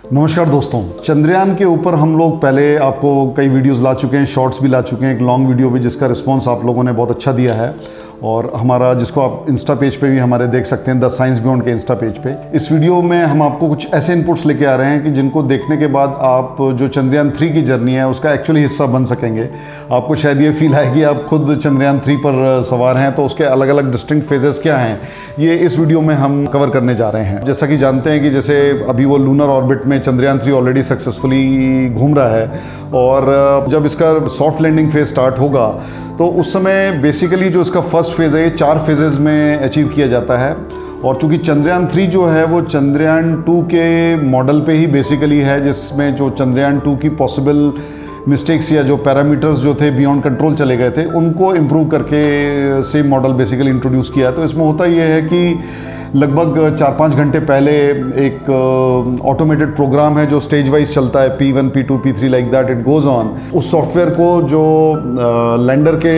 नमस्कार दोस्तों, चंद्रयान के ऊपर हम लोग पहले आपको कई वीडियोस ला चुके हैं, शॉर्ट्स भी ला चुके हैं, एक लॉन्ग वीडियो भी जिसका रिस्पांस आप लोगों ने बहुत अच्छा दिया है। और हमारा जिसको आप इंस्टा पेज पे भी हमारे देख सकते हैं, द साइंस बियॉन्ड के इंस्टा पेज पे। इस वीडियो में हम आपको कुछ ऐसे इनपुट्स लेके आ रहे हैं कि जिनको देखने के बाद आप जो चंद्रयान 3 की जर्नी है उसका एक्चुअली हिस्सा बन सकेंगे। आपको शायद ये फील आए कि आप खुद चंद्रयान 3 पर सवार हैं, तो उसके अलग अलग डिस्टिंक्ट फेजेस क्या हैं, ये इस वीडियो में हम कवर करने जा रहे हैं। जैसा कि जानते हैं कि जैसे अभी वो लूनर ऑर्बिट में चंद्रयान 3 ऑलरेडी सक्सेसफुली घूम रहा है, और जब इसका सॉफ्ट लैंडिंग फेज स्टार्ट होगा तो उस समय बेसिकली जो इसका फर्स्ट फेज है ये 4 फेजेस में अचीव किया जाता है। और चूंकि चंद्रयान 3 जो है वो चंद्रयान 2 के मॉडल पे ही बेसिकली है, जिसमें जो चंद्रयान 2 की पॉसिबल मिस्टेक्स या जो पैरामीटर्स जो थे बियॉन्ड कंट्रोल चले गए थे उनको इम्प्रूव करके सेम मॉडल बेसिकली इंट्रोड्यूस किया। तो इसमें होता ये है कि लगभग 4-5 घंटे पहले एक ऑटोमेटेड प्रोग्राम है जो स्टेज वाइज चलता है, P1, P2, P3 like that it goes on. उस सॉफ्टवेयर को जो लैंडर के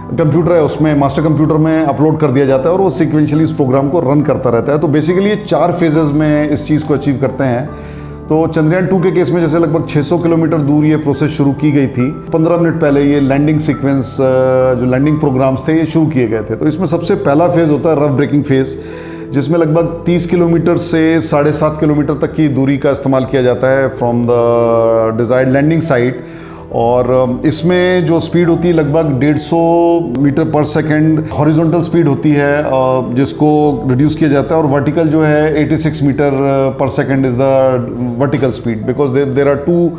कंप्यूटर है उसमें, मास्टर कंप्यूटर में अपलोड कर दिया जाता है और वो सीक्वेंशियली उस प्रोग्राम को रन करता रहता है। तो बेसिकली ये 4 फेजेस में इस चीज़ को अचीव करते हैं। तो चंद्रयान 2 के केस में जैसे लगभग 600 किलोमीटर दूर ये प्रोसेस शुरू की गई थी, 15 मिनट पहले ये लैंडिंग सीक्वेंस जो लैंडिंग प्रोग्राम्स थे ये शुरू किए गए थे। तो इसमें सबसे पहला फेज़ होता है रफ ब्रेकिंग फेज़, जिसमें लगभग 30 किलोमीटर से 7.5 किलोमीटर तक की दूरी का इस्तेमाल किया जाता है from the desired landing site. और इसमें जो स्पीड होती है लगभग 150 मीटर पर सेकंड हॉरिजॉन्टल स्पीड होती है, जिसको रिड्यूस किया जाता है। और वर्टिकल जो है 86 मीटर पर second is the vertical speed, because there are 2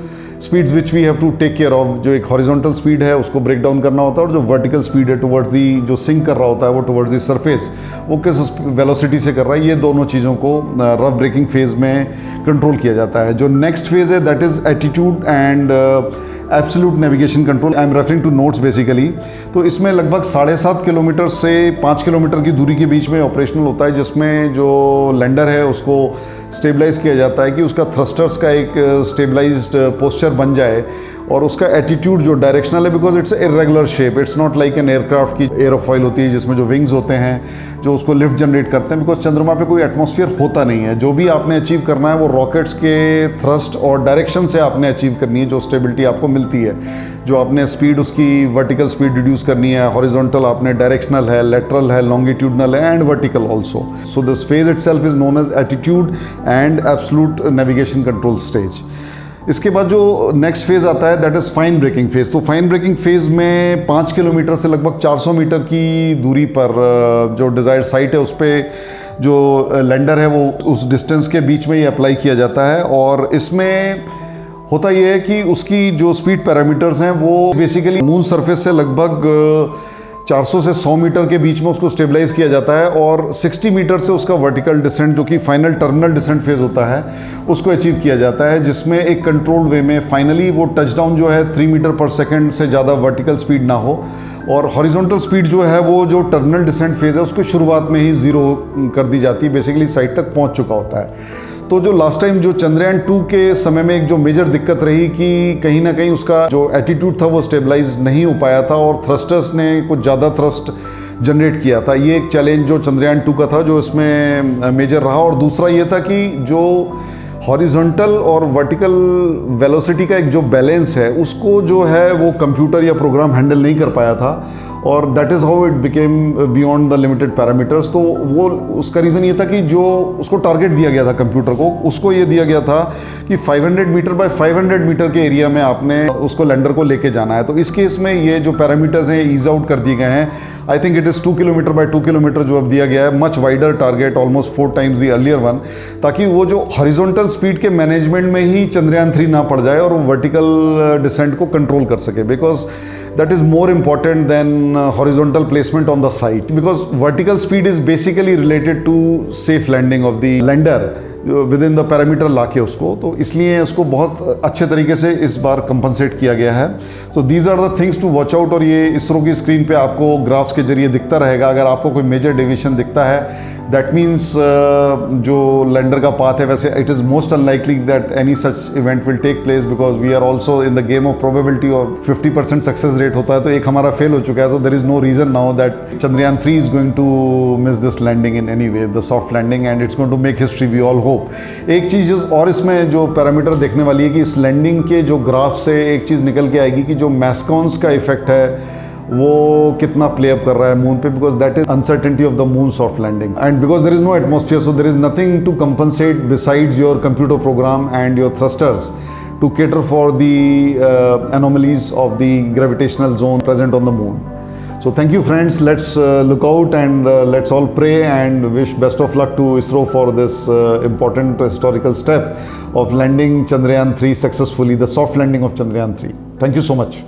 speeds which we have to take care of. जो एक हॉरिजॉन्टल स्पीड है उसको ब्रेक डाउन करना होता है, और जो वर्टिकल स्पीड है टुवर्ड्स दी जो सिंक कर रहा होता है वो टुवर्ड्स दी सरफेस, वो किस वेलोसिटी से कर रहा है, ये दोनों चीज़ों को रफ ब्रेकिंग फेज़ में कंट्रोल किया जाता है। जो नेक्स्ट फेज़ है that is attitude and absolute navigation control. I am referring to notes basically. तो इसमें लगभग 7.5 किलोमीटर से 5 किलोमीटर की दूरी के बीच में ऑपरेशनल होता है, जिसमें जो लैंडर है उसको स्टेबलाइज किया जाता है कि उसका थ्रस्टर्स का एक स्टेबलाइज्ड पोस्चर बन जाए, और उसका एटीट्यूड जो डायरेक्शनल है, because it's irregular shape, it's not like an aircraft की एयरोफॉयल होती है जिसमें जो विंग्स होते हैं जो उसको लिफ्ट जनरेट करते हैं, बिकॉज चंद्रमा पे कोई एटमॉस्फेयर होता नहीं है। जो भी आपने अचीव करना है वो रॉकेट्स के थ्रस्ट और डायरेक्शन से आपने अचीव करनी है, जो स्टेबिलिटी आपको मिलती है। जो आपने स्पीड उसकी वर्टिकल स्पीड रिड्यूस करनी है, हॉरिजॉन्टल आपने डायरेक्शनल है, लेटरल है, लॉन्गिट्यूडनल है and vertical also. So this phase itself is known as attitude and absolute navigation control stage. इसके बाद जो नेक्स्ट फेज़ आता है that is fine braking phase. तो फाइन ब्रेकिंग फेज़ में 5 किलोमीटर से लगभग 400 मीटर की दूरी पर जो डिज़ायर्ड साइट है उस पर जो लैंडर है वो उस डिस्टेंस के बीच में ये अप्लाई किया जाता है। और इसमें होता ये है कि उसकी जो स्पीड पैरामीटर्स हैं वो बेसिकली मून सरफेस से लगभग 400 से 100 मीटर के बीच में उसको स्टेबलाइज किया जाता है, और 60 मीटर से उसका वर्टिकल डिसेंट जो कि फाइनल टर्मिनल डिसेंट फेज होता है उसको अचीव किया जाता है, जिसमें एक कंट्रोल्ड वे में फाइनली वो टचडाउन जो है 3 मीटर पर सेकंड से ज़्यादा वर्टिकल स्पीड ना हो, और हॉरिजॉन्टल स्पीड जो है वो जो टर्मिनल डिसेंट फेज है उसको शुरुआत में ही 0 कर दी जाती है, बेसिकली साइट तक पहुँच चुका होता है। तो जो लास्ट टाइम जो चंद्रयान 2 के समय में एक जो मेजर दिक्कत रही कि कहीं ना कहीं उसका जो एटीट्यूड था वो स्टेबलाइज नहीं हो पाया था, और थ्रस्टर्स ने कुछ ज़्यादा थ्रस्ट जनरेट किया था। ये एक चैलेंज जो चंद्रयान 2 का था जो इसमें मेजर रहा। और दूसरा ये था कि जो हॉरिजॉन्टल और वर्टिकल वेलोसिटी का एक जो बैलेंस है उसको जो है वो कंप्यूटर या प्रोग्राम हैंडल नहीं कर पाया था, और that is how it became beyond the limited parameters. तो वो उसका रीज़न ये था कि जो उसको टारगेट दिया गया था कंप्यूटर को, उसको ये दिया गया था कि 500 मीटर बाय 500 मीटर के एरिया में आपने उसको लैंडर को लेके जाना है। तो इस केस में ये जो पैरामीटर्स हैं ईज आउट कर दिए गए हैं। I think it is 2 kilometre bye 2 kilometre जो अब दिया गया है, much wider target, almost 4 times the earlier one, ताकि वो जो हॉरिजॉन्टल स्पीड के मैनेजमेंट में ही चंद्रयान 3 ना पड़ जाए और वो वर्टिकल डिसेंट को कंट्रोल कर सके, because that is more important than horizontal placement on the site, because vertical speed is basically related to safe landing of the lander with in the parameter लाके उसको, तो इसलिए उसको बहुत अच्छे तरीके से इस बार कंपनसेट किया गया है। तो these are the things to watch out, और ये इसरो की स्क्रीन पे आपको ग्राफ्स के जरिए दिखता रहेगा। अगर आपको कोई मेजर डेविएशन दिखता है दैट मीन्स जो लैंडर का पाथ है, वैसे it is most unlikely that any such event will take place, because we are also in the game of probability और 50% सक्सेस रेट होता है, तो एक हमारा फेल हो चुका है। तो there is no reason now that Chandrayaan 3 is going to miss this landing in any way, the soft landing, and it's going to make history, we all hope. Hope. एक चीज़ और इसमें जो पैरामीटर देखने वाली है कि इस लैंडिंग के जो ग्राफ से एक चीज़ निकल के आएगी कि जो मैस्कॉन्स का इफेक्ट है वो कितना प्ले अप कर रहा है मून पे, because that is uncertainty of the moon soft landing and because there is no atmosphere, so there is nothing to compensate besides your computer program and your thrusters to cater for the anomalies of the gravitational zone present on the moon. So thank you friends, let's look out and let's all pray and wish best of luck to ISRO for this important historical step of landing Chandrayaan 3 successfully, the soft landing of Chandrayaan 3. Thank you so much.